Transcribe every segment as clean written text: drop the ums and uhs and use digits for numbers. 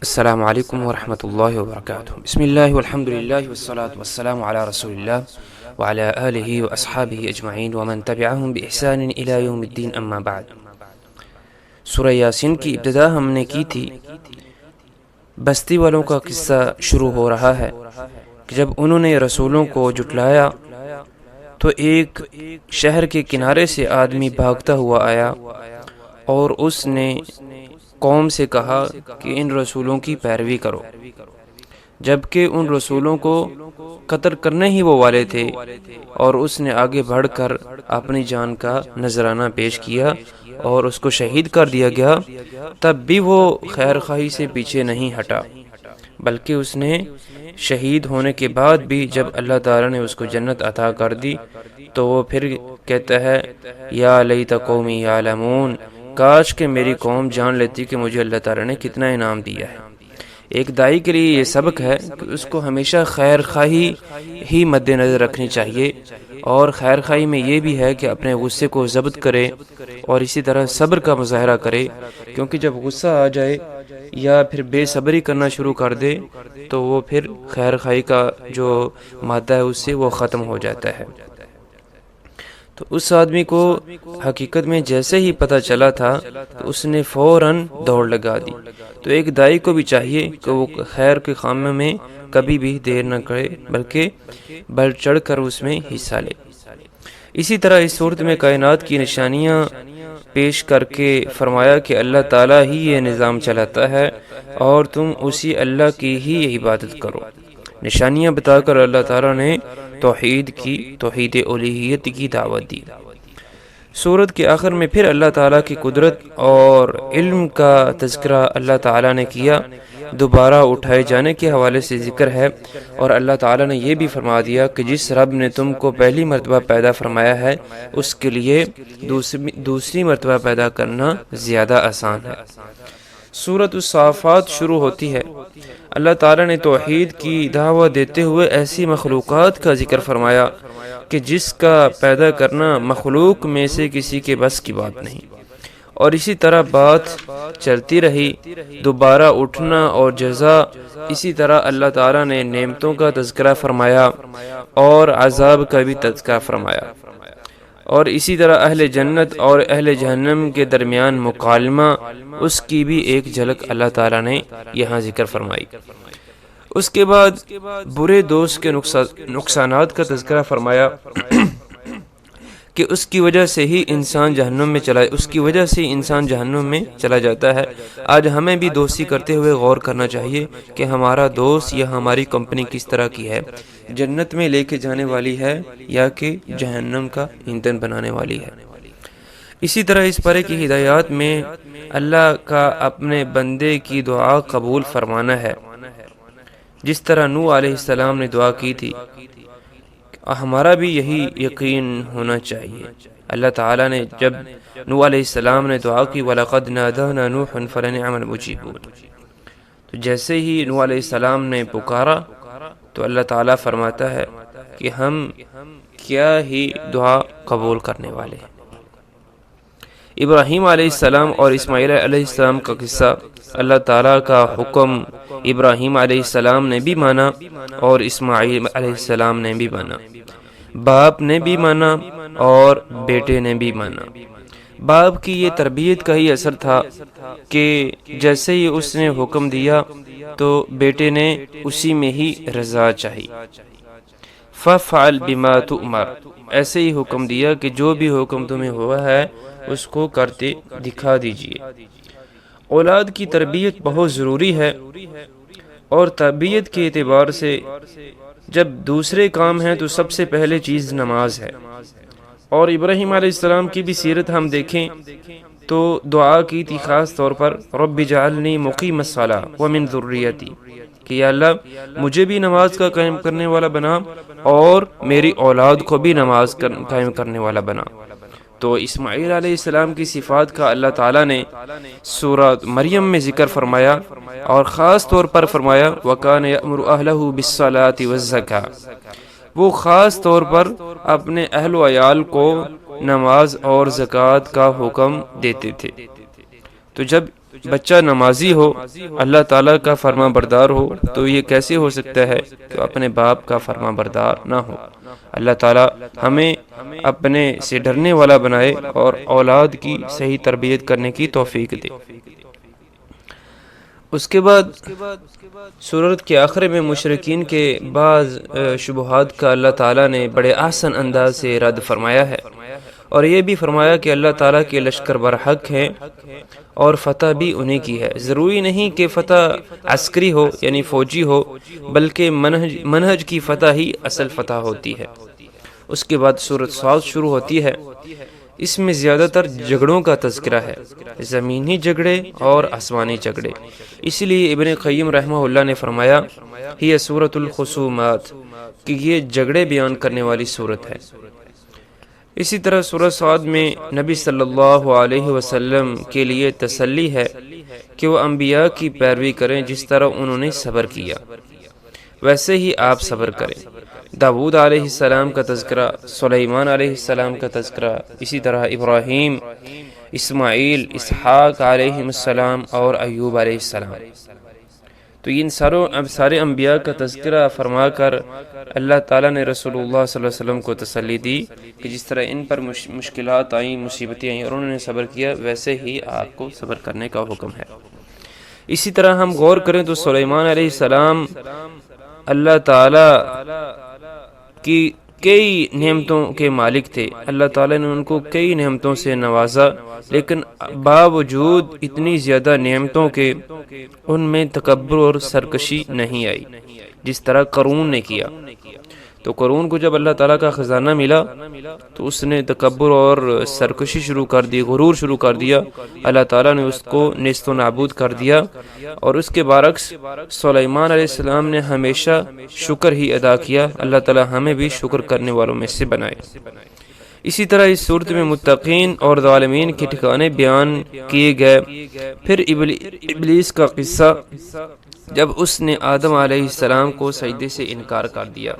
السلام علیکم ورحمۃ اللہ وبرکاتہ۔ بسم اللہ والحمد للہ والصلاة والسلام علی رسول اللہ وعلی آلہ واصحابہ اجمعین ومن تبعہم بإحسان الی یوم الدین، اما بعد۔ سورہ یاسین کی ابتدا ہم نے کی تھی۔ بستی والوں کا قصہ شروع ہو رہا ہے کہ جب انہوں نے رسولوں کو جھٹلایا تو ایک شہر کے کنارے سے آدمی بھاگتا ہوا آیا اور اس نے قوم سے کہا کہ ان رسولوں کی پیروی کرو، جبکہ ان رسولوں کو قتل کرنے ہی وہ والے تھے، اور اس نے آگے بڑھ کر اپنی جان کا نذرانہ پیش کیا اور اس کو شہید کر دیا گیا۔ تب بھی وہ خیر خواہی سے پیچھے نہیں ہٹا، بلکہ اس نے شہید ہونے کے بعد بھی جب اللہ تعالیٰ نے اس کو جنت عطا کر دی تو وہ پھر کہتا ہے یا لیت قومی یعلمون، کاش کہ میری قوم جان لیتی کہ مجھے اللہ تعالیٰ نے کتنا انعام دیا ہے۔ ایک دائی کے لیے یہ سبق ہے کہ اس کو ہمیشہ خیر خواہی ہی مد نظر رکھنی چاہیے، اور خیر خواہی میں یہ بھی ہے کہ اپنے غصے کو ضبط کرے اور اسی طرح صبر کا مظاہرہ کرے، کیونکہ جب غصہ آ جائے یا پھر بے صبری کرنا شروع کر دے تو وہ پھر خیر خواہی کا جو مادہ ہے اس سے وہ ختم ہو جاتا ہے۔ تو اس آدمی کو حقیقت میں جیسے ہی پتہ چلا تھا تو اس نے فوراً دوڑ لگا دی۔ تو ایک دائی کو بھی چاہیے کہ وہ خیر کے کام میں کبھی بھی دیر نہ کرے، بلکہ بڑھ چڑھ کر اس میں حصہ لے۔ اسی طرح اس صورت میں کائنات کی نشانیاں پیش کر کے فرمایا کہ اللہ تعالیٰ ہی یہ نظام چلاتا ہے اور تم اسی اللہ کی ہی عبادت کرو۔ نشانیاں بتا کر اللہ تعالیٰ نے توحید الوہیت کی دعوت دی۔ سورت کے آخر میں پھر اللہ تعالیٰ کی قدرت اور علم کا تذکرہ اللہ تعالیٰ نے کیا، دوبارہ اٹھائے جانے کے حوالے سے ذکر ہے، اور اللہ تعالیٰ نے یہ بھی فرما دیا کہ جس رب نے تم کو پہلی مرتبہ پیدا فرمایا ہے اس کے لیے دوسری مرتبہ پیدا کرنا زیادہ آسان ہے۔ سورۃ الصافات شروع ہوتی ہے۔ اللہ تعالیٰ نے توحید کی دعوت دیتے ہوئے ایسی مخلوقات کا ذکر فرمایا کہ جس کا پیدا کرنا مخلوق میں سے کسی کے بس کی بات نہیں، اور اسی طرح بات چلتی رہی، دوبارہ اٹھنا اور جزا۔ اسی طرح اللہ تعالیٰ نے نعمتوں کا تذکرہ فرمایا اور عذاب کا بھی تذکرہ فرمایا، اور اسی طرح اہل جنت اور اہل جہنم کے درمیان مکالمہ، اس کی بھی ایک جھلک اللہ تعالیٰ نے یہاں ذکر فرمائی۔ اس کے بعد برے دوست کے نقصانات کا تذکرہ فرمایا کہ اس کی وجہ سے ہی انسان جہنم میں چلا جاتا ہے۔ آج ہمیں بھی دوستی کرتے ہوئے غور کرنا چاہیے کہ ہمارا دوست یا ہماری کمپنی کس طرح کی ہے، جنت میں لے کے جانے والی ہے یا کہ جہنم کا ایندھن بنانے والی ہے۔ اسی طرح اس پارے کی ہدایات میں اللہ کا اپنے بندے کی دعا قبول فرمانا ہے، جس طرح نوح علیہ السلام نے دعا کی تھی۔ ہمارا بھی یہی یقین ہونا چاہیے۔ اللہ تعالیٰ نے جب نوح علیہ السلام نے دعا کی وَلَقَدْ نَادَانَا نُوحٌ فَلَنِعْمَ الْمُجِيبُونَ، تو جیسے ہی نوح علیہ السلام نے پکارا تو اللہ تعالیٰ فرماتا ہے کہ ہم کیا ہی دعا قبول کرنے والے ہیں۔ ابراہیم علیہ السلام اور اسماعیل علیہ السلام کا قصہ۔ اللہ تعالیٰ کا حکم ابراہیم علیہ السلام نے بھی مانا اور اسماعیل علیہ السلام نے بھی مانا، باپ نے بھی مانا اور بیٹے نے بھی مانا۔ باپ کی یہ تربیت کا ہی اثر تھا کہ جیسے ہی اس نے حکم دیا تو بیٹے نے اسی میں ہی رضا چاہی۔ فَفْعَلْ بِمَا تُؤْمَرُ، ایسے ہی حکم دیا کہ جو بھی حکم تمہیں ہوا ہے اس کو کرتے دکھا دیجئے۔ اولاد کی تربیت بہت ضروری ہے، اور تربیت کے اعتبار سے جب دوسرے کام ہیں تو سب سے پہلے چیز نماز ہے۔ اور ابراہیم علیہ السلام کی بھی سیرت ہم دیکھیں تو دعا کی تھی خاص طور پر رب اجعلنی مقیم الصلاۃ ومن ذریتی، کہ یا اللہ مجھے بھی نماز کا قائم کرنے والا بنا اور میری اولاد کو بھی نماز قائم کرنے والا بنا۔ تو اسماعیل علیہ السلام کی صفات کا اللہ تعالیٰ نے سورہ مریم میں ذکر فرمایا، اور خاص طور پر فرمایا وَكَانَ يَأْمُرُ أَهْلَهُ بِالصَّلَاةِ وَالزَّكَاةِ، وہ خاص طور پر اپنے اہل و عیال کو نماز اور زکوٰۃ کا حکم دیتے تھے۔ تو جب بچہ نمازی ہو، اللہ تعالیٰ کا فرما بردار ہو، تو یہ کیسے ہو سکتا ہے کہ اپنے باپ کا فرما بردار نہ ہو؟ اللہ تعالیٰ ہمیں اپنے سے ڈرنے والا بنائے اور اولاد کی صحیح تربیت کرنے کی توفیق دے۔ اس کے بعد سورت کے آخر میں مشرکین کے بعض شبہات کا اللہ تعالیٰ نے بڑے آسان انداز سے رد فرمایا ہے، اور یہ بھی فرمایا کہ اللہ تعالیٰ کے لشکر برحق ہیں اور فتح بھی انہیں کی ہے۔ ضروری نہیں کہ فتح عسکری ہو یعنی فوجی ہو، بلکہ منہج کی فتح ہی اصل فتح ہوتی ہے۔ اس کے بعد سورۃ صاد شروع ہوتی ہے۔ اس میں زیادہ تر جھگڑوں کا تذکرہ ہے، زمینی جھگڑے اور آسمانی جھگڑے۔ اسی لیے ابن قیم رحمہ اللہ نے فرمایا یہ سورۃ الخصومات، کہ یہ جھگڑے بیان کرنے والی سورت ہے۔ اسی طرح سورۃ صاد میں نبی صلی اللہ علیہ وسلم کے لیے تسلی ہے کہ وہ انبیاء کی پیروی کریں، جس طرح انہوں نے صبر کیا ویسے ہی آپ صبر کریں۔ داؤد علیہ السلام کا تذکرہ، سلیمان علیہ السلام کا تذکرہ، اسی طرح ابراہیم، اسماعیل، اسحاق علیہ السلام اور ایوب علیہ السلام۔ تو ان سارے انبیاء کا تذکرہ فرما کر اللہ تعالیٰ نے رسول اللہ صلی اللہ علیہ وسلم کو تسلی دی کہ جس طرح ان پر مشکلات آئیں، مصیبتیں آئیں اور انہوں نے صبر کیا، ویسے ہی آپ کو صبر کرنے کا حکم ہے۔ اسی طرح ہم غور کریں تو سلیمان علیہ السلام اللہ تعالیٰ کی کئی نعمتوں کے مالک تھے، اللہ تعالیٰ نے ان کو کئی نعمتوں سے نوازا، لیکن باوجود اتنی زیادہ نعمتوں کے ان میں تکبر اور سرکشی نہیں آئی جس طرح قارون نے کیا۔ تو قارون کو جب اللہ تعالیٰ کا خزانہ ملا تو اس نے تکبر اور سرکشی شروع کر دی، غرور شروع کر دیا، اللہ تعالیٰ نے اس کو نیست و نابود کر دیا۔ اور اس کے برعکس سلیمان علیہ السلام نے ہمیشہ شکر ہی ادا کیا، اللہ تعالیٰ ہمیں بھی شکر کرنے والوں میں سے بنائے۔ اسی طرح اس صورت میں متقین اور ظالمین کے ٹھکانے بیان کیے گئے۔ پھر ابلیس کا قصہ، جب اس نے آدم علیہ السلام کو سجدے سے انکار کر دیا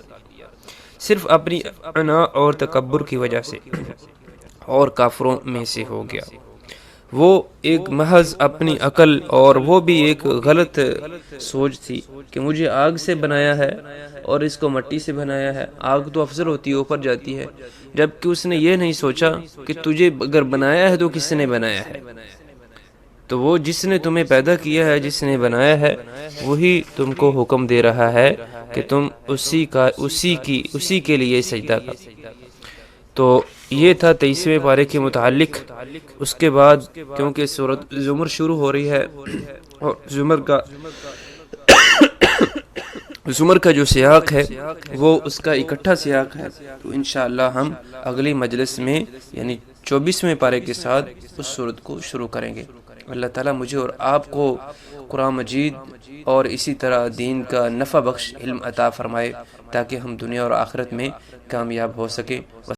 صرف اپنی انا اور تکبر کی وجہ سے، اور کافروں میں سے ہو گیا۔ وہ ایک محض اپنی عقل اور وہ بھی ایک غلط سوچ تھی کہ مجھے آگ سے بنایا ہے اور اس کو مٹی سے بنایا ہے، آگ تو افضل ہوتی ہے، اوپر جاتی ہے، جبکہ اس نے یہ نہیں سوچا کہ تجھے اگر بنایا ہے تو کس نے بنایا ہے؟ تو وہ جس نے تمہیں پیدا کیا ہے، جس نے بنایا ہے، وہی تم کو حکم دے رہا ہے کہ تم اسی کے لیے سجدہ کرو۔ تو یہ تھا 23ویں پارے کے متعلق۔ اس کے بعد کیونکہ سورۃ زمر شروع ہو رہی ہے اور زمر کا جو سیاق ہے وہ اس کا اکٹھا سیاق ہے، تو انشاءاللہ ہم اگلی مجلس میں یعنی 24ویں پارے کے ساتھ اس سورت کو شروع کریں گے۔ اللہ تعالیٰ مجھے اور آپ کو قرآن مجید اور اسی طرح دین کا نفع بخش علم عطا فرمائے تاکہ ہم دنیا اور آخرت میں کامیاب ہو سکیں۔